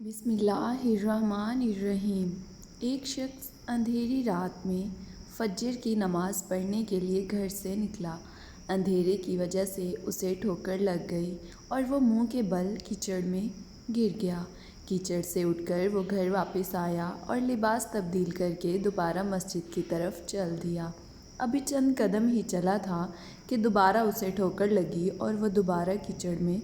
بسم اللہ الرحمن الرحیم۔ ایک شخص اندھیری رات میں فجر کی نماز پڑھنے کے لیے گھر سے نکلا۔ اندھیرے کی وجہ سے اسے ٹھوکر لگ گئی اور وہ منہ کے بل کیچڑ میں گر گیا۔ کیچڑ سے اٹھ کر وہ گھر واپس آیا اور لباس تبدیل کر کے دوبارہ مسجد کی طرف چل دیا۔ ابھی چند قدم ہی چلا تھا کہ دوبارہ اسے ٹھوکر لگی اور وہ دوبارہ کیچڑ میں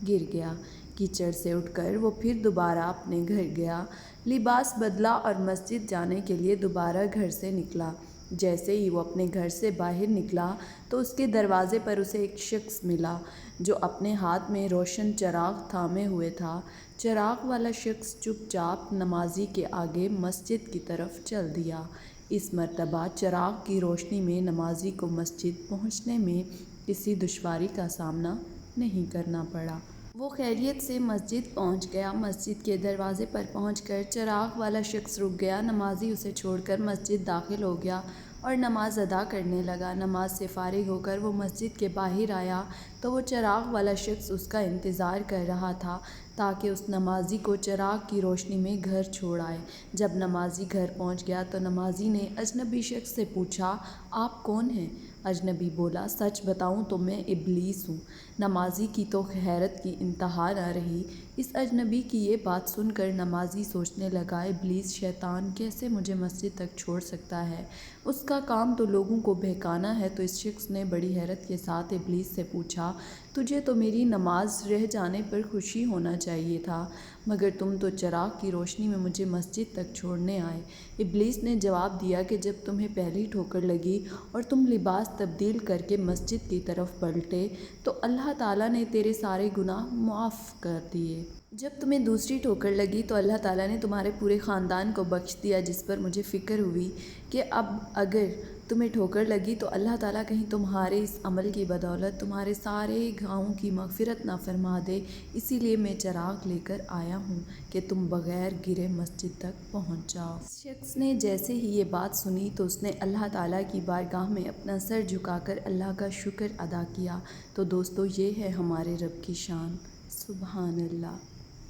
گر گیا۔ کیچڑ سے اٹھ کر وہ پھر دوبارہ اپنے گھر گیا، لباس بدلا اور مسجد جانے کے لیے دوبارہ گھر سے نکلا۔ جیسے ہی وہ اپنے گھر سے باہر نکلا تو اس کے دروازے پر اسے ایک شخص ملا جو اپنے ہاتھ میں روشن چراغ تھامے ہوئے تھا۔ چراغ والا شخص چپ چاپ نمازی کے آگے مسجد کی طرف چل دیا۔ اس مرتبہ چراغ کی روشنی میں نمازی کو مسجد پہنچنے میں کسی دشواری کا سامنا نہیں کرنا پڑا۔ وہ خیریت سے مسجد پہنچ گیا۔ مسجد کے دروازے پر پہنچ کر چراغ والا شخص رک گیا۔ نمازی اسے چھوڑ کر مسجد داخل ہو گیا اور نماز ادا کرنے لگا۔ نماز سے فارغ ہو کر وہ مسجد کے باہر آیا تو وہ چراغ والا شخص اس کا انتظار کر رہا تھا تاکہ اس نمازی کو چراغ کی روشنی میں گھر چھوڑ آئے۔ جب نمازی گھر پہنچ گیا تو نمازی نے اجنبی شخص سے پوچھا، آپ کون ہیں؟ اجنبی بولا، سچ بتاؤں تو میں ابلیس ہوں۔ نمازی کی تو حیرت کی انتہا نہ رہی۔ اس اجنبی کی یہ بات سن کر نمازی سوچنے لگا، ابلیس شیطان کیسے مجھے مسجد تک چھوڑ سکتا ہے؟ اس کا کام تو لوگوں کو بہکانا ہے۔ تو اس شخص نے بڑی حیرت کے ساتھ ابلیس سے پوچھا، تجھے تو میری نماز رہ جانے پر خوشی ہونا چاہیے تھا، مگر تم تو چراغ کی روشنی میں مجھے مسجد تک چھوڑنے آئے۔ ابلیس نے جواب دیا کہ جب تمہیں پہلی ٹھوکر لگی اور تم لباس تبدیل کر کے مسجد کی طرف پلٹے تو اللہ تعالیٰ نے تیرے سارے گناہ معاف کر دیے۔ جب تمہیں دوسری ٹھوکر لگی تو اللہ تعالیٰ نے تمہارے پورے خاندان کو بخش دیا، جس پر مجھے فکر ہوئی کہ اب اگر تمہیں ٹھوکر لگی تو اللہ تعالیٰ کہیں تمہارے اس عمل کی بدولت تمہارے سارے گناہوں کی مغفرت نہ فرما دے، اسی لیے میں چراغ لے کر آیا ہوں کہ تم بغیر گرے مسجد تک پہنچ جاؤ۔ اس شخص نے جیسے ہی یہ بات سنی تو اس نے اللہ تعالیٰ کی بارگاہ میں اپنا سر جھکا کر اللہ کا شکر ادا کیا۔ تو دوستو، یہ ہے ہمارے رب کی شان۔ سبحان اللہ۔